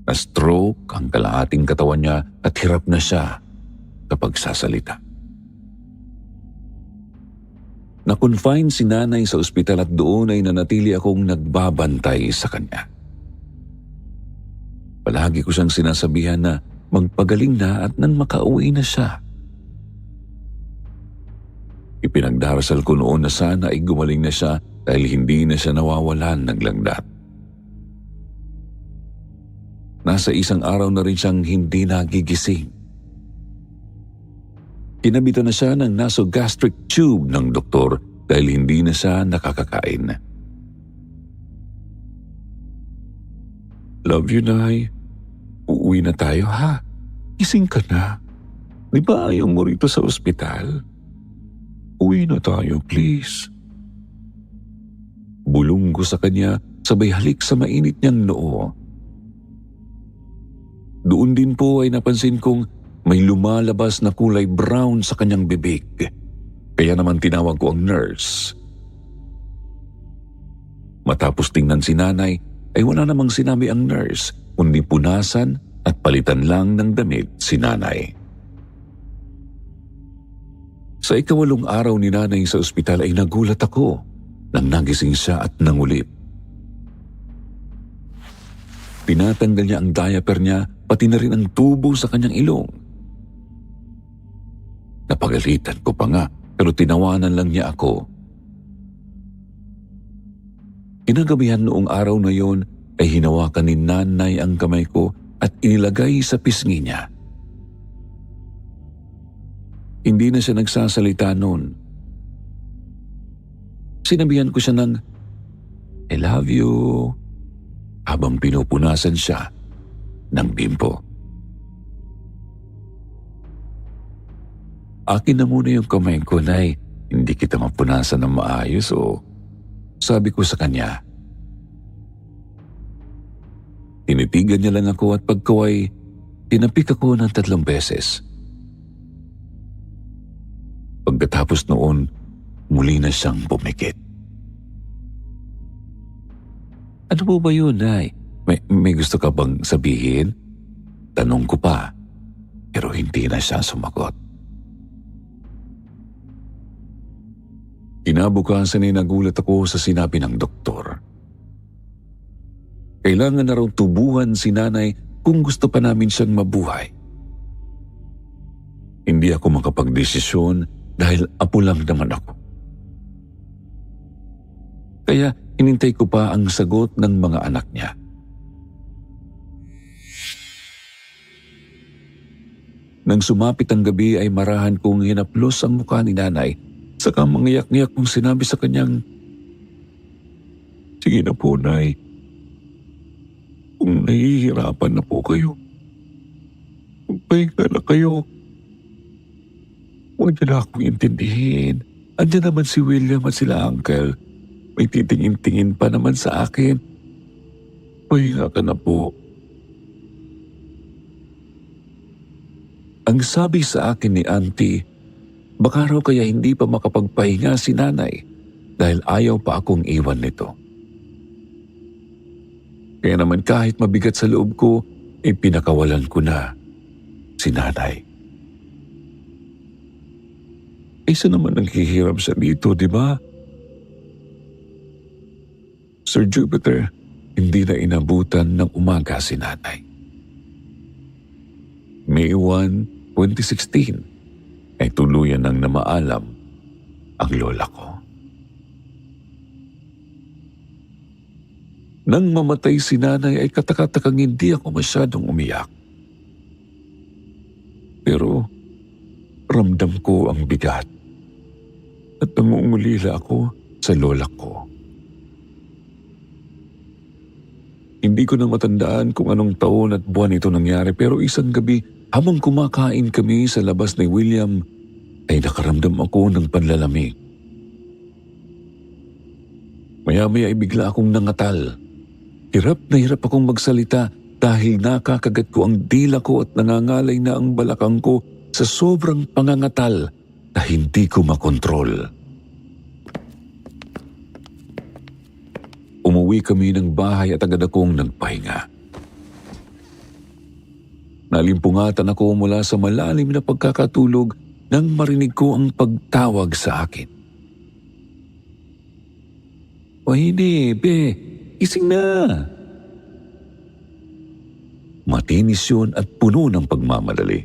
Na-stroke ang kalahating katawan niya at hirap na siya kapag sasalita. Na-confine si nanay sa ospital at doon ay nanatili akong nagbabantay sa kanya. Palagi ko siyang sinasabihan na magpagaling na at nang makauwi na siya. Ipinagdarasal ko noon na sana ay gumaling na siya dahil hindi na siya nawawalan ng langnat. Nasa isang araw na rin siyang hindi nagigising. Kinabitan na siya ng nasogastric tube ng doktor dahil hindi na siya nakakakain. Love you, Nay. Uuwi na tayo, ha? Gising ka na. Di ba ayaw mo rito sa ospital? Uwi na tayo, please. Bulong ko sa kanya, sabay halik sa mainit niyang noo. Doon din po ay napansin kong may lumalabas na kulay brown sa kanyang bibig. Kaya naman tinawag ko ang nurse. Matapos tingnan si nanay, ay wala namang sinabi ang nurse, kundi punasan at palitan lang ng damit si nanay. Sa 8 araw ni nanay sa ospital ay nagulat ako nang nagising siya at nangulip. Tinatanggal niya ang diaper niya, pati na rin ang tubo sa kanyang ilong. Napagalitan ko pa nga, pero tinawanan lang niya ako. Kinagabihan noong araw na yon ay hinawakan ni nanay ang kamay ko at inilagay sa pisngi niya. Hindi na siya nagsasalita noon. Sinabihan ko siya ng, I love you, habang pinupunasan siya ng bimpo. Akin na muna yung kamay ko, Nay. Hindi kita mapunasan ng maayos o sabi ko sa kanya. Tinitigan niya lang ako at pagkaway, tinapik ako ng 3 beses. Pagkatapos noon, muli na siyang pumikit. Ano po ba yun, Nay? May gusto ka bang sabihin? Tanong ko pa, pero hindi na siya sumagot. Kinabukasan ay nagulat ako sa sinabi ng doktor. Kailangan na raw tubuhan si nanay kung gusto pa namin siyang mabuhay. Hindi ako makapagdesisyon dahil apo lang naman ako. Kaya hinintay ko pa ang sagot ng mga anak niya. Nang sumapit ang gabi ay marahan kong hinaplos ang mukha ni nanay. Saka mangiyak-ngiyak kong sinabi sa kanyang, sige na po, Nay. Kung nahihirapan na po kayo, magpahinga na kayo. Huwag niyo na akong intindihin. Andiyan naman si William at sila Uncle. May titingin-tingin pa naman sa akin. Pahinga ka na po. Ang sabi sa akin ni Auntie, baka raw kaya hindi pa makapagpahinga si nanay dahil ayaw pa akong iwan nito. Kaya naman kahit mabigat sa loob ko, pinakawalan ko na si nanay. Isa naman ang hihirap sa dito, di ba? Sir Jupiter, hindi na inabutan ng umaga si nanay. May 1, 2016, ay tuluyan nang namaalam ang lola ko. Nang mamatay si nanay ay katakatakang hindi ako masyadong umiyak. Pero ramdam ko ang bigat at nangungulila ako sa lola ko. Hindi ko na matandaan kung anong taon at buwan ito nangyari pero isang gabi habang kumakain kami sa labas ni William ay nakaramdam ako ng panlalamig. Maya-maya ay bigla akong nangatal. Hirap na hirap akong magsalita dahil nakakagat ko ang dila ko at nangangalay na ang balakang ko sa sobrang pangangatal na hindi ko makontrol. Umuwi kami ng bahay at agad akong nagpahinga. Nalimpungatan ako mula sa malalim na pagkakatulog nang marinig ko ang pagtawag sa akin. Wahidi, be, ising na! Matinis yun at puno ng pagmamadali.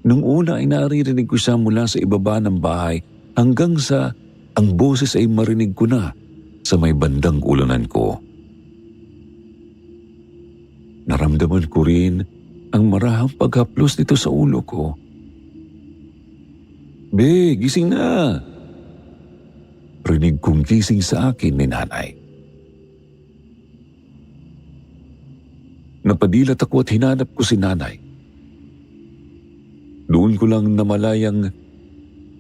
Nung una ay naririnig ko siya mula sa ibaba ng bahay hanggang sa ang boses ay marinig ko na sa may bandang ulunan ko. Naramdaman ko rin ang marahang paghaplos nito sa ulo ko. Be, gising na! Rinig kong gising sa akin ni nanay. Napadilat ako at hinanap ko si nanay. Doon ko lang namalayang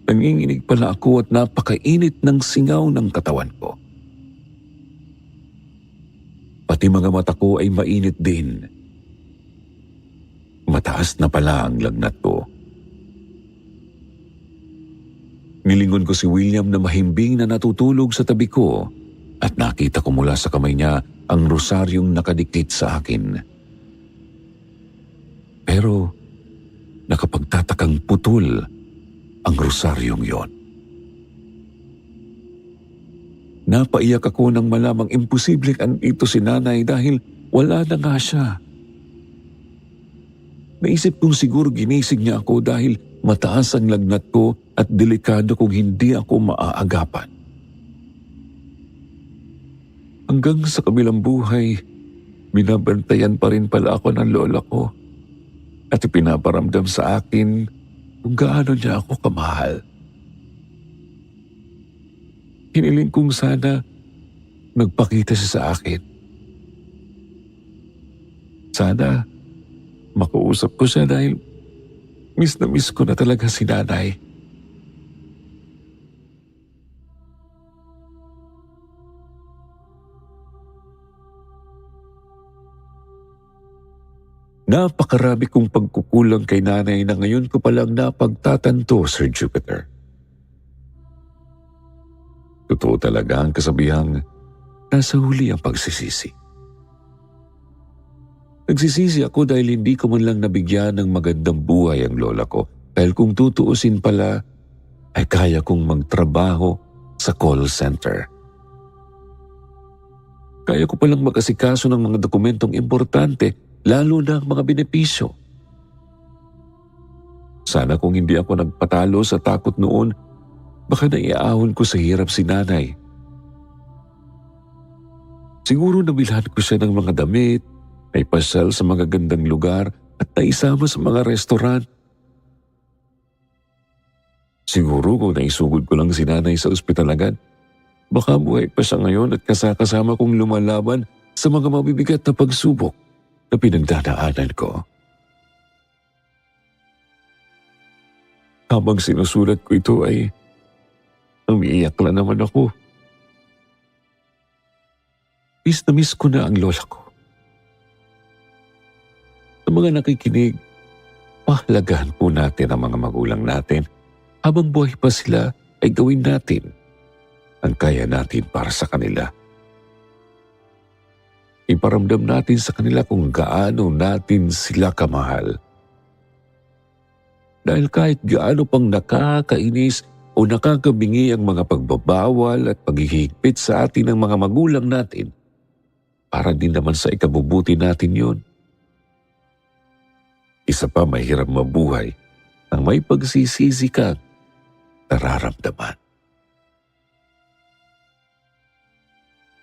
nanginginig pala ako at napakainit ng singaw ng katawan ko. Pati mga mata ko ay mainit din. Mataas na pala ang lagnat ko. Nilingon ko si William na mahimbing na natutulog sa tabi ko at nakita ko mula sa kamay niya ang rosaryong nakadikit sa akin. Pero nakapagtatakang putol ang rosaryong yon. Napaiyak ako nang malamang imposibleng andito si nanay dahil wala na nga siya. Naisip kong siguro ginising niya ako dahil mataas ang lagnat ko at delikado kung hindi ako maaagapan. Hanggang sa kabilang buhay, binabantayan pa rin pala ako ng lola ko at ipinaparamdam sa akin kung gaano niya ako kamahal. Hiniling kong sana nagpakita siya sa akin. Sana makausap ko siya dahil miss na miss ko na talaga si nanay. Napakarami kong pagkukulang kay nanay na ngayon ko palang napagtatanto, Sir Jupiter. Totoo talaga ang kasabihang nasa huli ang pagsisisi. Nagsisisi ako dahil hindi ko man lang nabigyan ng magandang buhay ang lola ko. Dahil kung tutuusin pala, ay kaya kong magtrabaho sa call center. Kaya ko palang mag-asikaso ng mga dokumentong importante, lalo na ang mga benepisyo. Sana kung hindi ako nagpatalo sa takot noon, baka naiahon ko sa hirap si nanay. Siguro nabilhan ko siya ng mga damit, may pasyal sa mga gandang lugar at naisama sa mga restaurant. Siguro kung naisugod ko lang si nanay sa ospital agad, baka buhay pa siya ngayon at kasama kong lumalaban sa mga mabibigat na pagsubok na pinagdadaanan ko. Habang sinusulat ko ito ay umiiyak na naman ako. Miss na miss ko na ang lola ko. Sa mga nakikinig, pahalagahan po natin ang mga magulang natin. Habang buhay pa sila ay gawin natin ang kaya natin para sa kanila. Iparamdam natin sa kanila kung gaano natin sila kamahal. Dahil kahit gaano pang nakakainis o nakakabingi ang mga pagbabawal at paghihigpit sa atin ng mga magulang natin, para din naman sa ikabubuti natin yun. Isa pa mahirap mabuhay nang may pagsisisi kang nararamdaman.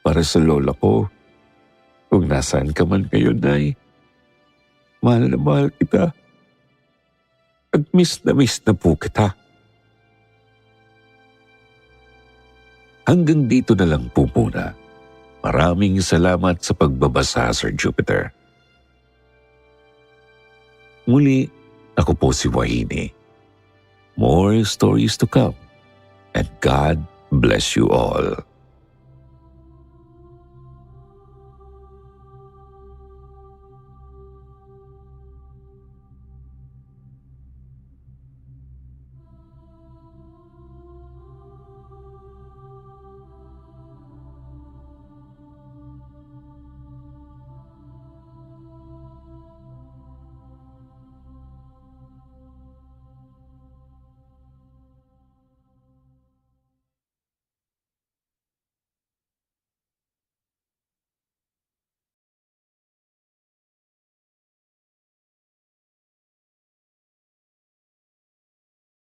Para sa lola ko, kung nasaan ka man ngayon, Nay, mahal na mahal kita. At miss na po kita. Hanggang dito na lang po muna. Maraming salamat sa pagbabasa, Sir Jupiter. Muli, ako po si Wahine. More stories to come, and God bless you all.